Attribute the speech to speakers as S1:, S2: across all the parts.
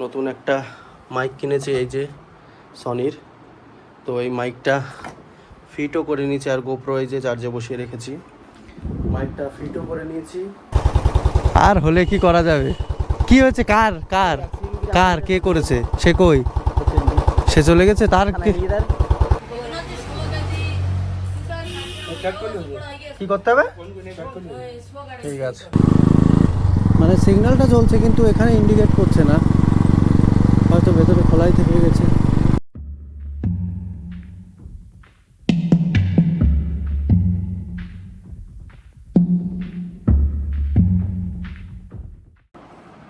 S1: নতুন একটা মাইক কিনেছি, এই যে সনির। তো এই মাইকটা ফিটও করে নিয়েছি, আর গোপ্রো এই যে চার্জে বসিয়ে রেখেছি। মাইকটা ফিটও করে নিয়েছি। আর হলে কি করা যাবে? কি হয়েছে? কার কার কার কে করেছে? সে কই? সে চলে গেছে। তার কি করতে হবে? ঠিক আছে। মানে সিগন্যালটা চলছে কিন্তু এখানে ইন্ডিকেট করছে না, হয়তো ভেতরে খোলাই থেকে গেছে।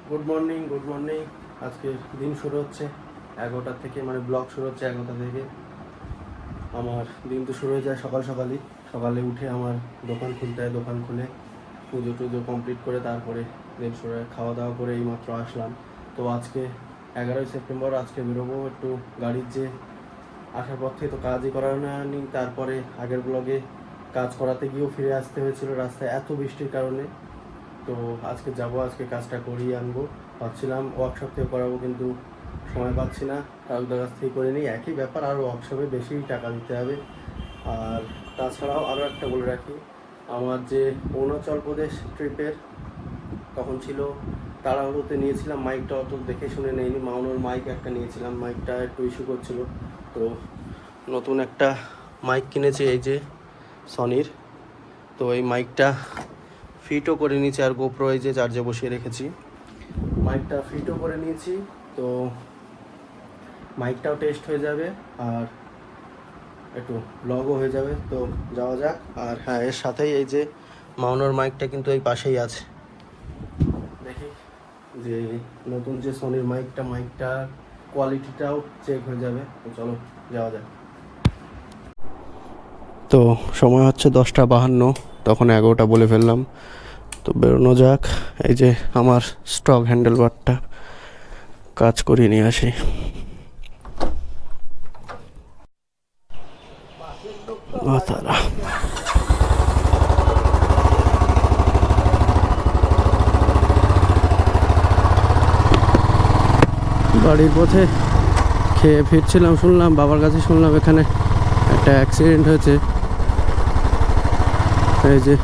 S1: Good morning, good morning. আজকের দিন শুরু হচ্ছে 11টা থেকে, মানে ব্লগ শুরু হচ্ছে 11টা থেকে। আমার দিন তো শুরু হয়ে যায় সকাল সকালই। সকালে উঠে আমার দোকান খুলতে হয়, দোকান খুলে পুজো টুজো কমপ্লিট করে তারপরে দেন শুরু হয়। খাওয়া দাওয়া করে এইমাত্র আসলাম। তো আজকে 11ই সেপ্টেম্বর, আজকে বেরোবো একটু গাড়ির যে আসার পর থেকে তো কাজই করানো। তারপরে আগের ব্লগে কাজ করাতে গিয়েও ফিরে আসতে হয়েছিল রাস্তায় এত বৃষ্টির কারণে। তো আজকে যাব, আজকে কাজটা করিয়ে আনবো। ভাবছিলাম ওয়ার্কশপ থেকে করাবো, কিন্তু সময় পাচ্ছি না, কারোর কাছ থেকে করে নিই। একই ব্যাপার, আর ওয়ার্কশপে বেশি টাকা দিতে হবে। আর তাছাড়াও আরও একটা বলে রাখি, আমার যে অরুণাচল প্রদেশ ট্রিপের তখন ছিল তাড়াহুড়োতে নিয়েছিলাম মাইকটা, অত দেখে শুনে নেইনি। মাউনোর মাইক একটা নিয়েছিলাম, মাইকটা একটু ইস্যু করছিল। তো নতুন একটা মাইক কিনেছি, এই যে সনির। তো এই মাইকটা ফিটও করে নিয়েছি, আর গোপ্রো এই যে চার্জে বসিয়ে রেখেছি। মাইকটা ফিটও করে নিয়েছি, তো মাইকটাও টেস্ট হয়ে যাবে আর একটু ব্লগও হয়ে যাবে। তো যাওয়া যাক। আর হ্যাঁ, এর সাথেই এই যে মাউনোর মাইকটা কিন্তু এই পাশেই আছে। দেখি যে নতুন যে সনির মাইকটার কোয়ালিটিটাও চেক হয়ে যাবে। তো চলো যাওয়া যাক। তো সময় হচ্ছে 10:52, তখন 11টা বলে ফেললাম। তো বেরোনো যাক। এই যে আমার স্টক হ্যান্ডেল বারটা কাজ করিয়ে নিয়ে আসি। তারা বাড়ির পথে খেয়ে ফিরছিলাম, শুনলাম বাবার কাছে শুনলাম এখানে একটা অ্যাক্সিডেন্ট হয়েছে। এই যে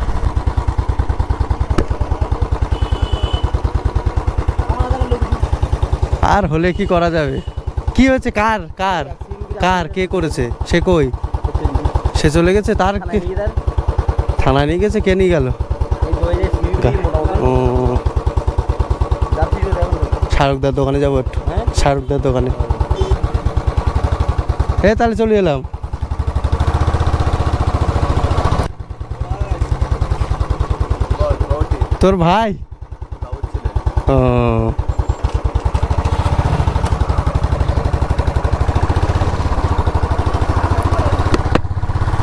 S1: আর হলে কি করা যাবে? কি হয়েছে? কার কার কার কে করেছে? সে কই? সে চলে গেছে। তার থানায় নিয়ে গেছে? কে নিয়ে গেল? শাহরুখদার দোকানে যাবো একটু, শাহরুখদার দোকানে। তাহলে চলে এলাম। তোর ভাই? ও,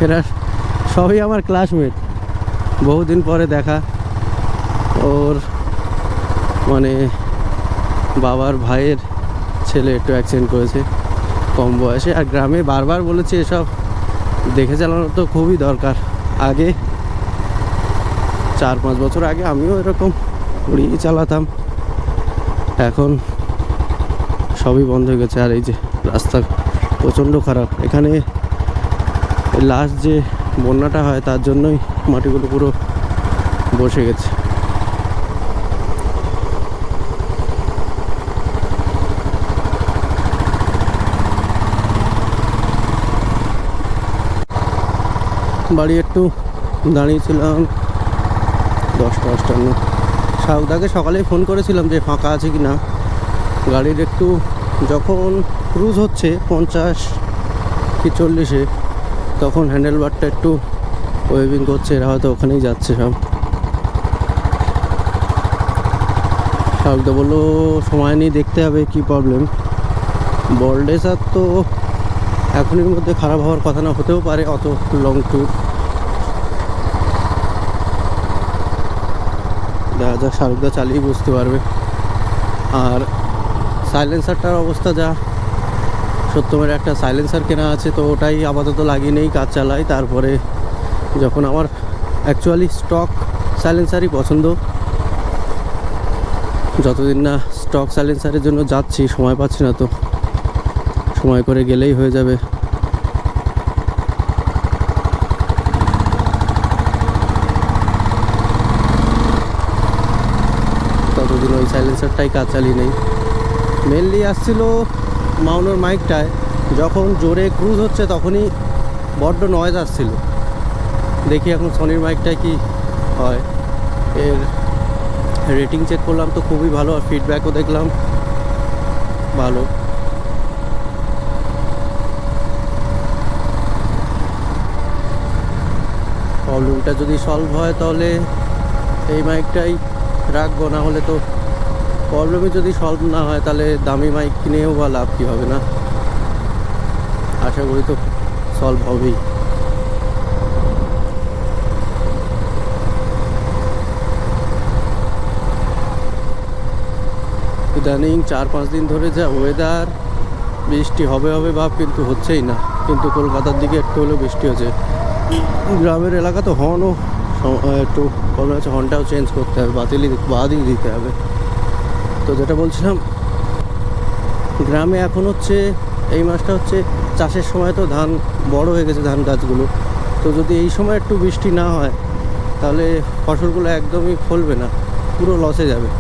S1: এরা সবই আমার ক্লাসমেট, বহুদিন পরে দেখা। ওর মানে বাবার ভাইয়ের ছেলে একটু অ্যাক্সিডেন্ট করেছে কম বয়সে। আর গ্রামে বারবার বলেছে এসব দেখে চালানো তো খুবই দরকার। আগে 4-5 বছর আগে আমিও এরকম উড়িয়ে চালাতাম, এখন সবই বন্ধ হয়ে গেছে। আর এই যে রাস্তা প্রচণ্ড খারাপ এখানে। লাস্ট যে বন্যাটা হয় তার জন্যই মাটিগুলো পুরো বসে গেছে। বাড়ি একটু দাঁড়িয়েছিলাম 10:58। শাহদাকে সকালেই ফোন করেছিলাম যে ফাঁকা আছে কি না। গাড়ির একটু যখন ক্রুজ হচ্ছে 50 কি 40-এ, তখন হ্যান্ডেল বারটা একটু ওয়েভিং করছে, এরা হয়তো ওখানেই যাচ্ছে সব। শাহদা বললো সময় নিয়ে দেখতে হবে কি প্রবলেম। বলডেসার তো এখনের মধ্যে খারাপ হওয়ার কথা না, হতেও পারে অত লং ট্যুর। দেখা যাক, শাহরুখদা চালিয়ে বুঝতে পারবে। আর সাইলেন্সারটার অবস্থা যা, সত্যমের একটা সাইলেন্সার কেনা আছে, তো ওটাই আপাতত লাগিয়ে নেই, কাজ চালাই। তারপরে যখন আমার অ্যাকচুয়ালি স্টক সাইলেন্সারই পছন্দ, যতদিন না স্টক সাইলেন্সারের জন্য যাচ্ছি, সময় পাচ্ছি না, তো সময় করে গেলেই হয়ে যাবে। ততদিন ওই সাইলেন্সারটাই কাজ চালিয়ে নেই। মেনলি আসছিল মাউনোর মাইকটায়, যখন জোরে ক্রুজ হচ্ছে তখনই বড্ড নয়েজ আসছিল। দেখি এখন সনির মাইকটায় কি হয়। এর রেটিং চেক করলাম তো খুবই ভালো, আর ফিডব্যাকও দেখলাম ভালো। প্রবলেমটা যদি সলভ হয় তাহলে এই মাইকটাই রাখবো, না হলে তো প্রবলেমই যদি সলভ না হয় তাহলে দামি মাইক কিনেও বা লাভ কী হবে না। আশা করি তো সলভ হবেই। ইদানিং 4-5 দিন ধরে যা ওয়েদার, বৃষ্টি হবে হবে ভাব, কিন্তু হচ্ছেই না। কিন্তু কলকাতার দিকে একটু হলেও বৃষ্টি হচ্ছে। গ্রামের এলাকা তো হর্নও একটু প্রবলেম আছে, হর্নটাও চেঞ্জ করতে হবে, বাদই দিতে হবে। তো যেটা বলছিলাম, গ্রামে এখন হচ্ছে এই মাসটা হচ্ছে চাষের সময়, তো ধান বড় হয়ে গেছে ধান গাছগুলো। তো যদি এই সময় একটু বৃষ্টি না হয় তাহলে ফসলগুলো একদমই ফলবে না, পুরো লসে যাবে।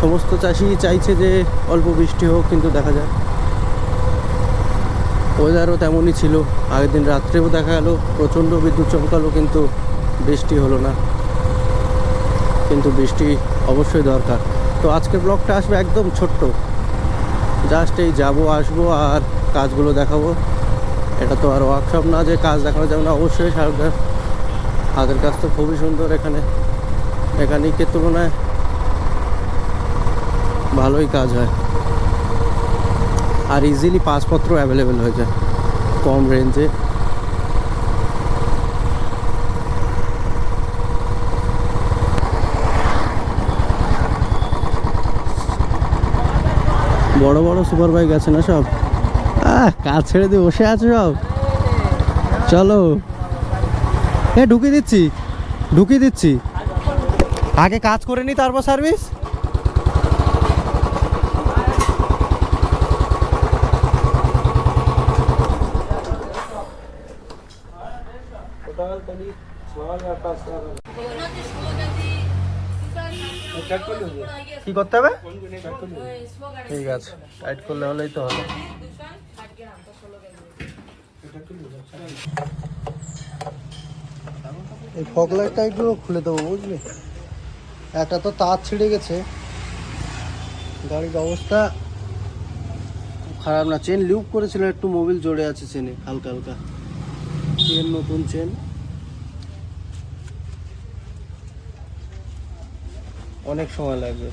S1: সমস্ত চাষি চাইছে যে অল্প বৃষ্টি হোক, কিন্তু দেখা যায় ওয়েদারও তেমনই ছিল। আগের দিন রাত্রেও দেখা গেল প্রচণ্ড বিদ্যুৎ চমকালো, কিন্তু বৃষ্টি হলো না। কিন্তু বৃষ্টি অবশ্যই দরকার। তো আজকের ব্লগটা আসবে একদম ছোট্ট, জাস্ট এই যাবো আসবো আর কাজগুলো দেখাবো। এটা তো আর ওয়ার্কশপ না যে কাজ দেখানো যাবে না, অবশ্যই সারদার হাতের কাজ তো খুবই সুন্দর। এখানে মেকানিকের তুলনায় ভালোই কাজ হয়, আর ইজিলি পাসপত্র অ্যাভেলেবেল হয়ে যায় কম রেঞ্জে। বড় বড় সুপার বাইক আছে না সব, কাজ ছেড়ে দিয়ে বসে আছো সব। চলো, ঢুকিয়ে দিচ্ছি, আগে কাজ করে নি তারপর সার্ভিস। কি করতে হবে? ঠিক আছে, টাইট করলে হলেই তো হবে। এই ফগ লাইট টাইটগুলো খুলে দেবো, বুঝলি? একটা তো তার ছিঁড়ে গেছে, গাড়ির অবস্থা খারাপ না। চেন লুপ করেছিলাম, একটু মোবিল জড়ে আছে চেনে হালকা হালকা। চেন নতুন চেন, অনেক সময় লাগবে।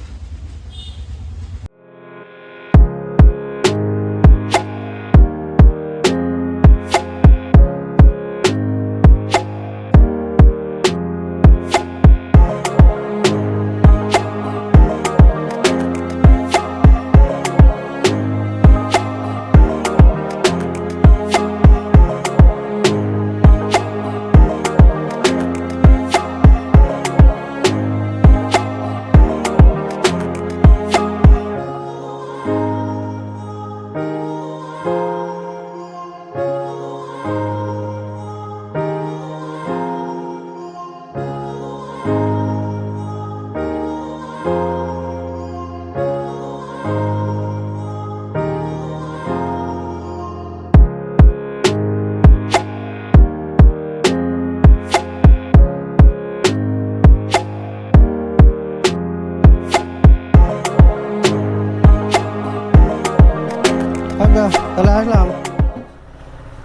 S1: তাহলে আসলাম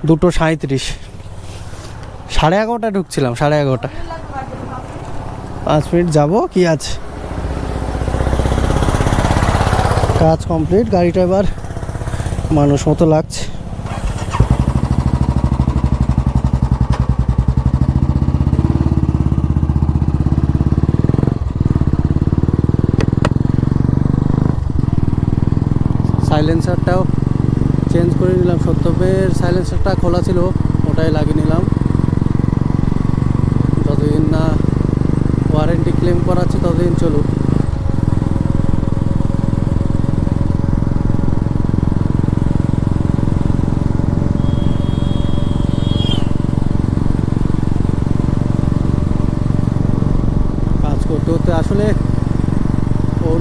S1: 2:37, 11:30 ঢুকছিলাম, 11:30। 5 মিনিট যাবো, কি আছে। কাজ কমপ্লিট, গাড়িটা এবার মানুষ মতো লাগছে। সাইলেন্সারটাও চেঞ্জ করে নিলাম, সত্যপের সাইলেন্সারটা খোলা ছিল, ওটাই লাগিয়ে নিলাম। যতদিন না ওয়ারেন্টি ক্লেম করাচ্ছে ততদিন চলুক।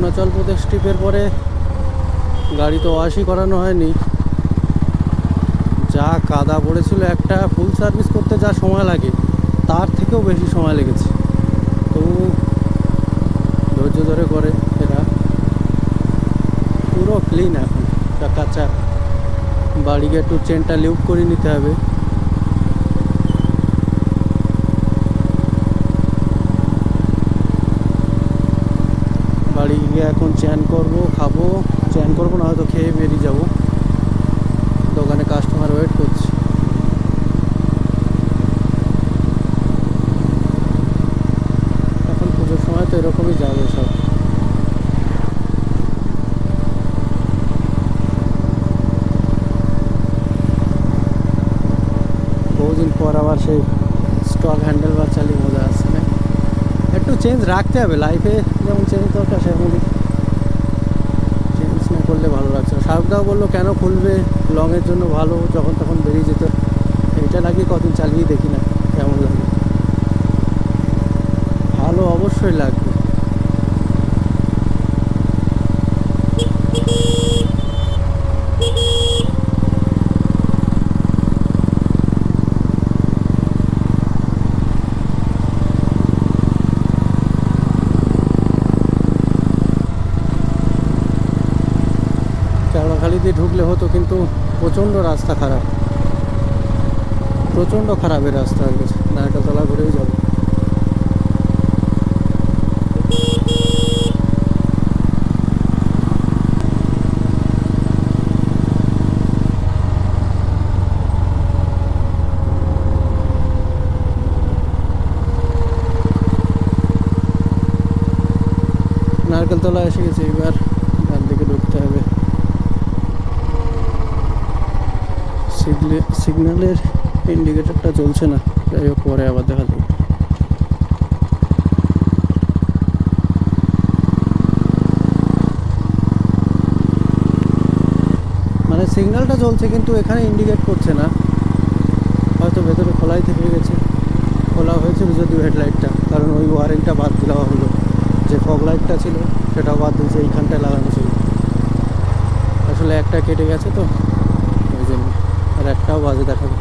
S1: অরুণাচল প্রদেশ ট্রিপের পরে গাড়ি তো ওয়াশই করানো হয়নি। যা কাদা পড়েছিল, একটা ফুল সার্ভিস করতে যা সময় লাগে তার থেকেও বেশি সময় লেগেছে। তো ধৈর্য ধরে করে এরা, পুরো ক্লিন এখন চাকাচাক। বাড়ি গিয়ে একটু চেনটা লিউপ করে নিতে হবে। বাড়ি গিয়ে এখন চ্যান করবো, খাবো। চ্যান করবো না, হয়তো খেয়ে বেরিয়ে যাবো। দোকানে কাস্টমার ওয়েট করছে। এখন পুজোর সময় তো এরকমই যাবে সব। বহুদিন পর আবার সেই স্টক হ্যান্ডেল বার চালিয়ে মজা আসছে না। একটু চেঞ্জ রাখতে হবে লাইফে, যেমন চেঞ্জ দরকার সেরকম চেঞ্জ না করলে ভালো লাগছে না। শাহরুখদাও বললো কেন খুলবে, লংয়ের জন্য ভালো, যখন তখন বেরিয়ে যেত। এইটা লাগিয়ে কদিন চালিয়ে দেখি না কেমন লাগে। ভালো অবশ্যই লাগবে। চাওড়াখালি দিয়ে ঢুকলে হতো, কিন্তু প্রচণ্ড রাস্তা খারাপ, প্রচণ্ড খারাপের রাস্তা হয়ে গেছে। নারকেলতলা ঘুরেই যাবো। নারকেলতলা এসে গেছে, এবার ডান দিকে ঢুকতে হবে। সিগন্যালের ইন্ডিকেটরটা চলছে না, যাই হোক পরে আবার দেখা যাবে। মানে সিগন্যালটা চলছে কিন্তু এখানে ইন্ডিকেট করছে না, হয়তো ভেতরে খোলাই থেকে গেছে। খোলা হয়েছে যদিও হেডলাইটটা, কারণ ওই ওয়ারিংটা বাদ দেওয়া হলো। যে ফগ লাইটটা ছিল সেটাও বাদ দিয়েছে, এইখানটায় লাগানো ছিল। আসলে একটা কেটে গেছে তো ওই জন্য, আর একটাও বাজে দেখাবে।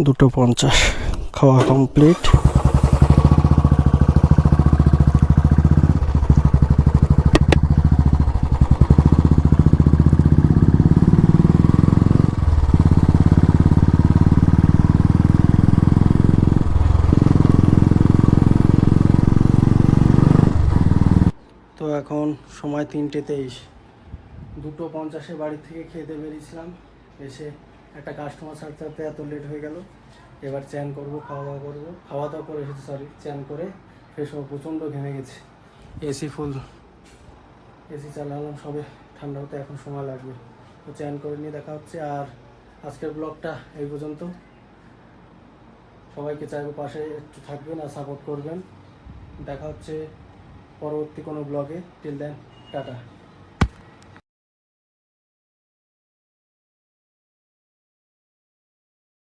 S1: দুটো 50 খাওয়া কমপ্লিট। তো এখন সময় 3:23। 2:50 বাড়ি থেকে খেতে বেরিয়েছিলাম, এসে একটা কাস্টমার সাথে সাথে এত লেট হয়ে গেল। এবার চ্যান করবো, খাওয়া দাওয়া করে এসেছি, চ্যান করে ফ্রেশ হবো। প্রচণ্ড ঘেমে গেছে, এসি ফুল, এসি চালালাম সবে, ঠান্ডা হতে এখন সময় লাগবে। তো চ্যান করে নিয়ে দেখা হচ্ছে। আর আজকের ব্লগটা এই পর্যন্ত। সবাইকে চাইবো পাশে একটু থাকবেন আর সাপোর্ট করবেন। দেখা হচ্ছে পরবর্তী কোনো ব্লগে। Till then, tata.